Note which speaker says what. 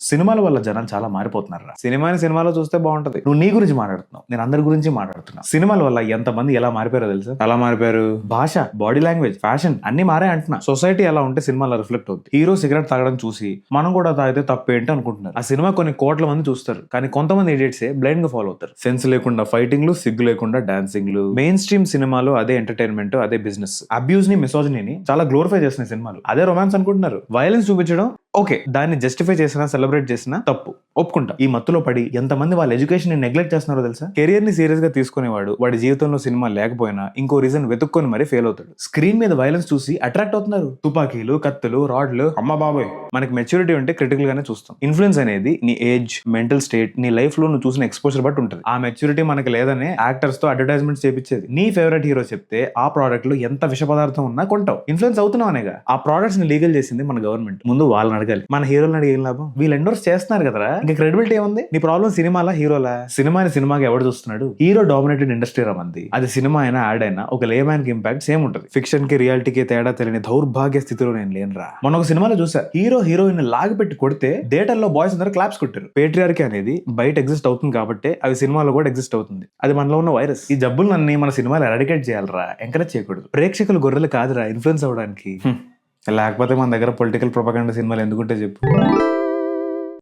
Speaker 1: సినిమాల వల్ల జనాలు చాలా మారిపోతున్నారు. సినిమాలో చూస్తే బాగుంటది, నువ్వు నీ గురించి మాట్లాడుతున్నావు, నేను అందరి గురించి మాట్లాడుతున్నా. సినిమాల వల్ల ఎంతమంది ఎలా మారిపోయారో తెలుసా? ఎలా మారిపోయారు? భాష, బాడీ లాంగ్వేజ్, ఫ్యాషన్ అన్ని మారే అంటున్నా. సొసైటీ ఎలా ఉంటే సినిమాలో రిఫ్లెక్ట్ అవుతుంది. హీరో సిగరెట్ తాగడం చూసి మనం కూడా తాగితే తప్పేంటి అనుకుంటున్నారు. ఆ సినిమా కొన్ని కోట్ల మంది చూస్తారు, కానీ కొంతమంది ఇడియట్సే బ్లైండ్ గా ఫాలో అవుతారు. సెన్స్ లేకుండా ఫైటింగ్లు, సిగ్గు లేకుండా డాన్సింగ్లు. మెయిన్ స్ట్రీమ్ సినిమాలో అదే ఎంటర్టైన్మెంట్, అదే బిజినెస్. అబ్యూజ్ ని, మిసోజినీని చాలా గ్లోరిఫై చేసిన సినిమాలు అదే రొమాన్స్ అనుకుంటున్నారు. వైలెన్స్ చూపించడం ఓకే, దాన్ని జస్టిఫై చేసినా, సెలబ్రేట్ చేసినా తప్పు, ఒప్పుకుంటా. ఈ మత్తులో పడి ఎంతమంది వాళ్ళ ఎడ్యుకేషన్ ని నెగ్లెక్ట్ చేస్తున్నారో తెలుసా? కెరియర్ ని సీరియస్ గా తీసుకునేవాడు వాడి జీవితంలో సినిమా లేకపోయినా ఇంకో రీజన్ వెతుక్కొని మరీ ఫెయిల్ అవుతాడు. స్క్రీన్ మీద వైలెన్స్ చూసి అట్రాక్ట్ అవుతున్నారు. తుపాకీలు, కత్తులు, రాడ్లు, అమ్మ బాబోయ్. మనకి మెచ్యూరిటీ ఉంటే క్రిటికల్ గానే చూస్తాం. ఇన్ఫ్లుయెన్స్ అనేది నీ ఏజ్, మెంటల్ స్టేట్, నీ లైఫ్ లో నువ్వు చూసిన ఎక్స్పోజర్ బట్టి ఉంటుంది. ఆ మెచ్యూరిటీ మనకి లేదనే యాక్టర్స్ తో అడ్వర్టైజ్మెంట్స్ చేపించేది. నీ ఫేవరెట్ హీరో చెప్తే ఆ ప్రోడక్ట్ లో ఎంత విష పదార్థం ఉన్నా కొంటావు. ఇన్ఫ్లుయెన్స్ అవుతున్నావు అనేగా. ఆ ప్రోడక్ట్స్ ని లీగల్ చేసింది మన గవర్నమెంట్. ముందు వాళ్ళని అడగాలి, మన హీరోలను అడిగి ఏం లాభం? వీళ్ళు ఎండోర్స్ చేస్తున్నారు కదరా, ఇంకా క్రెడిబిలిటీ ఏముంది? నీ ప్రాబ్లం సినిమాలా, హీరోలా? సినిమాకి ఎవడు చూస్తున్నాడు? హీరో డామినేటెడ్ ఇండస్ట్రీ రామంది. అది సినిమా అయినా, యాడ్ అయినా ఒక లేమ్యాన్ కి ఇంపాక్ట్ సేమ్ ఉంటుంది. ఫిక్షన్ కి, రియాలిటీకి తేడా తెలియని దౌర్భాగ్య స్థితిలో నేను లేనురా. మొన్న ఒక సినిమాలో చూసా, హీరో హీరోయిన్ లాగి పెట్టి కొడితే థియేటర్లో బాయ్స్ అందరూ క్లాప్స్ కొట్టారు. పేట్రియార్కీ అనేది బయట ఎగ్జిస్ట్ అవుతుంది కాబట్టి అవి సినిమాలో కూడా ఎగ్జిస్ట్ అవుతుంది. అది మనలో ఉన్న వైరస్. ఈ జబ్బులన్నీ మన సినిమాలు ఎరాడికేట్ చేయాలరా, ఎంకరేజ్ చేయకూడదు. ప్రేక్షకులు గొర్రెలు కాదురా ఇన్ఫ్లుయెన్స్ అవ్వడానికి. లేకపోతే మన దగ్గర పొలిటికల్ ప్రొపగండా సినిమాలు ఎందుకుంటే చెప్పు.